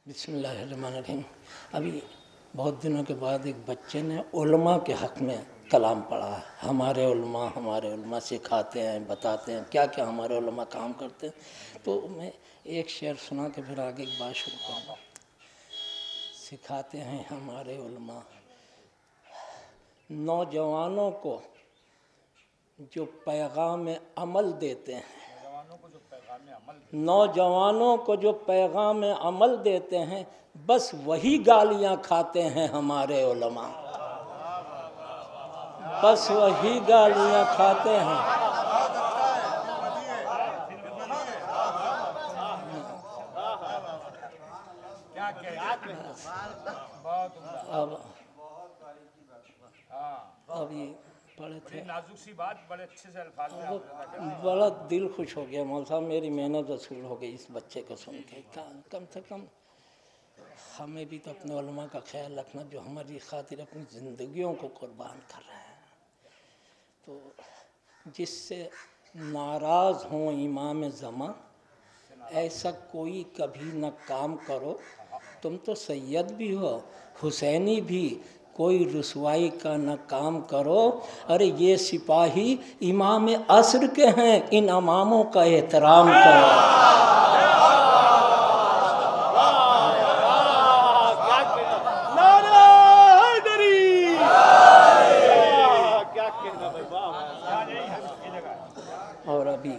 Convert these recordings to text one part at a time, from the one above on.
बिस्मिल्लाहिर्रहमानिर्रहीम। अभी बहुत दिनों के बाद एक बच्चे ने उलमा के हक़ में कलाम पढ़ा है। हमारे उलमा सिखाते हैं, बताते हैं क्या क्या हमारे उलमा काम करते हैं। तो मैं एक शेर सुना के फिर आगे की बात शुरू करूँगा। सिखाते हैं हमारे उलमा नौजवानों को जो पैगाम अमल देते हैं, नौजवानों को जो पैगाम अमल देते हैं, बस वही गालियां खाते हैं हमारे उलमा, बस वही गालियां खाते हैं। अब ये पढ़े थे, नाजुक सी बात बड़े अच्छे से अल्फाज में बड़ा दिल खुश हो गया। मौला साहब मेरी मेहनत वसूल हो गई इस बच्चे को सुन के। कम से कम हमें भी तो अपने उलमा का ख्याल रखना जो हमारी खातिर अपनी ज़िंदगियों को कुर्बान कर रहे हैं। तो जिससे नाराज़ हों इमाम ज़मा, ऐसा कोई कभी न काम करो। तुम तो सैयद भी हो, हुसैनी भी, कोई रुसवाई का न काम करो। अरे ये सिपाही इमाम असर के हैं, इन इमामों का एहतराम करो। और अभी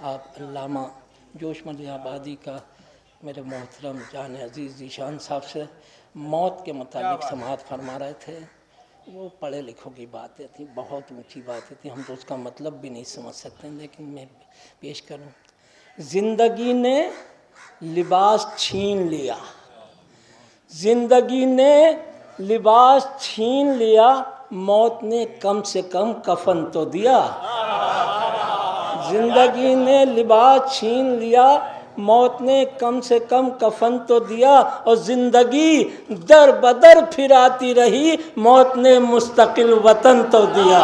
आप अल्लामा जोशमल आबादी का मेरे मोहतरम जान अजीज़ ज़ीशान साहब से मौत के मुतालिक समाअत फरमा रहे थे। वो पढ़े लिखों की बातें थी, बहुत ऊंची बातें थी, हम तो उसका मतलब भी नहीं समझ सकते, लेकिन मैं पेश करूं। ज़िंदगी ने लिबास छीन लिया, ज़िंदगी ने लिबास छीन लिया, मौत ने कम से कम कफन तो दिया। ज़िंदगी ने लिबास छीन लिया, मौत ने कम से कम कफन तो दिया। और ज़िंदगी दर बदर फिराती रही, मौत ने मुस्तकिल वतन तो दिया।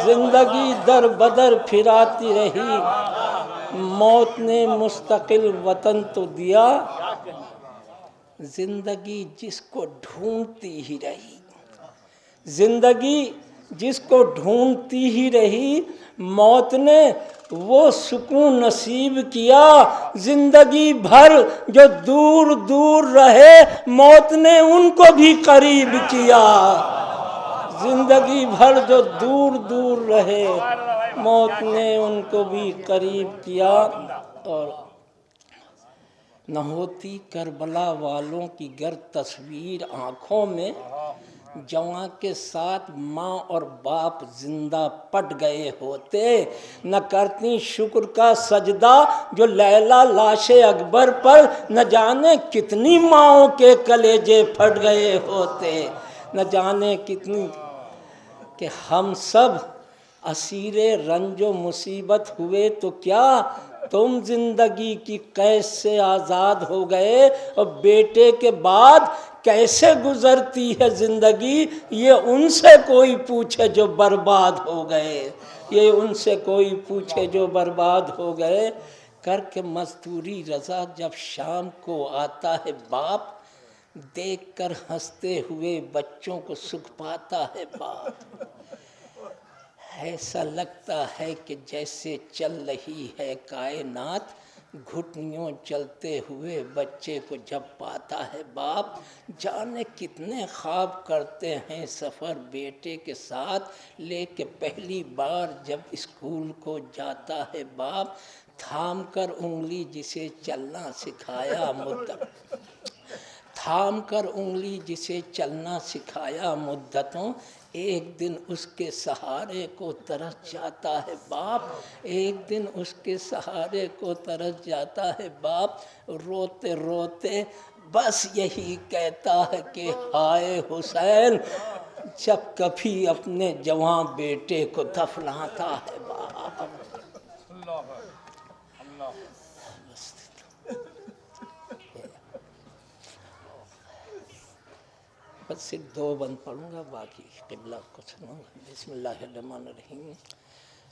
ज़िंदगी दर बदर फिराती रही, मौत ने मुस्तकिल वतन तो दिया। ज़िंदगी जिसको ढूंढती ही रही, ज़िंदगी जिसको ढूंढती ही रही, मौत ने वो सुकून नसीब किया। ज़िंदगी भर जो दूर दूर रहे, मौत ने उनको भी करीब किया। ज़िंदगी भर जो दूर दूर रहे, मौत ने उनको भी करीब किया। और न होती करबला वालों की गर तस्वीर आँखों में, जवां के साथ माँ और बाप जिंदा पट गए होते। न करती शुक्र का सजदा जो लैला लाशे अकबर पर, न जाने कितनी माँओं के कलेजे फट गए होते। न जाने कितनी कि हम सब असीरे रंजो मुसीबत हुए तो क्या, तुम जिंदगी की कैद से आज़ाद हो गए। और बेटे के बाद कैसे गुजरती है ज़िंदगी, ये उनसे कोई पूछे जो बर्बाद हो गए, ये उनसे कोई पूछे जो बर्बाद हो गए। करके मजदूरी रज़ा जब शाम को आता है बाप, देखकर हंसते हुए बच्चों को सुख पाता है बाप। ऐसा लगता है कि जैसे चल रही है कायनात, घुटनियों चलते हुए बच्चे को जब पाता है बाप। जाने कितने ख्वाब करते हैं सफ़र बेटे के साथ, लेके पहली बार जब स्कूल को जाता है बाप। थाम कर उंगली जिसे चलना सिखाया मुद्दत, थाम कर उंगली जिसे चलना सिखाया मुद्दतों, एक दिन उसके सहारे को तरस जाता है बाप। एक दिन उसके सहारे को तरस जाता है बाप। रोते रोते बस यही कहता है कि हाय हुसैन, जब कभी अपने जवां बेटे को दफनाता है बाप। मुफस्सिर 2 बंद पढ़ूंगा, बाकी क़िबला को सुनूंगा। बिस्मिल्लाहिर्रहमानिर्रहीम।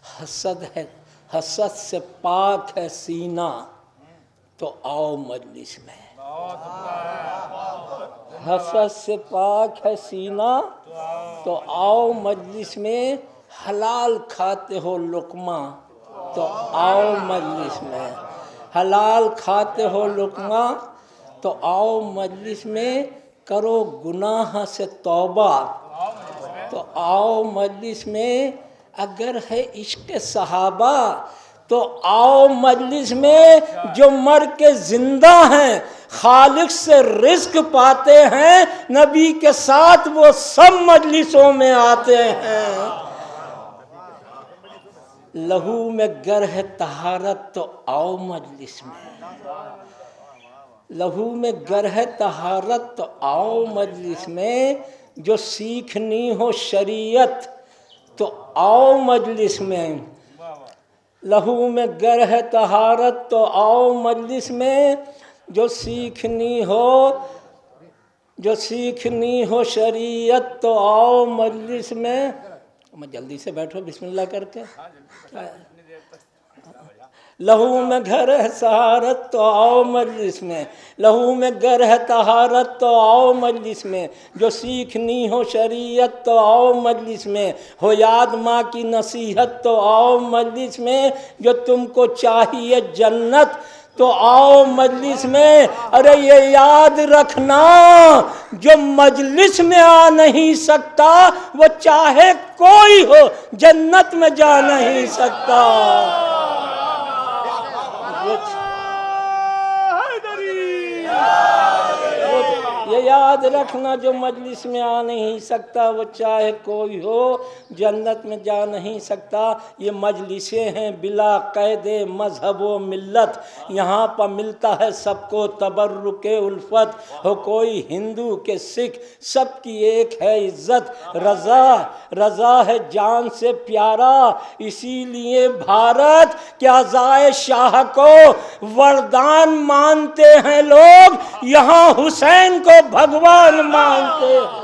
हसद है, हसद से पाक है सीना तो आओ मजलिस में। हसद से पाक है सीना तो आओ मजलिस में। हलाल खाते हो लुक़मा तो आओ मजलिस में। हलाल खाते हो लुक़मा तो आओ मजलिस में। करो गुनाह से तौबा तो आओ मजलिस में। अगर है इश्क़ सहाबा तो आओ मजलिस में। जो मर के जिंदा हैं खालिक से रिज़्क़ पाते हैं, नबी के साथ वो सब मजलिसों में आते हैं। लहू में गर है तहारत तो आओ मजलिस में। लहू में गर है तहारत तो आओ मजलिस में। जो सीखनी हो शरीयत तो आओ मजलिस में। लहू में गर है तहारत तो आओ मजलिस में। जो सीखनी हो शरीयत तो आओ मजलिस में। मैं जल्दी से बैठो बिस्मिल्लाह करके। लहू में घर है सहारत तो आओ मजलिस में। लहू में गर है तहारत तो आओ मजलिस में। जो सीखनी हो शरीयत तो आओ मजलिस में। हो याद माँ की नसीहत तो आओ मजलिस में। जो तुमको चाहिए जन्नत तो आओ मजलिस में। अरे ये याद रखना, जो मजलिस में आ नहीं सकता वो चाहे कोई हो जन्नत में जा नहीं सकता। ये याद रखना, जो मजलिस में आ नहीं सकता वो चाहे कोई हो जन्नत में जा नहीं सकता। ये मजलिसें हैं बिला क़ैदे मज़हब व मिल्लत। यहाँ पर मिलता है सबको तबर्रुके उल्फत। हो कोई हिंदू के सिख सबकी एक है इज़्ज़त। रज़ा है जान से प्यारा, इसीलिए भारत क्या ज़ाए शाह को वरदान मानते हैं लोग। यहाँ हुसैन को भगवान मानते हैं।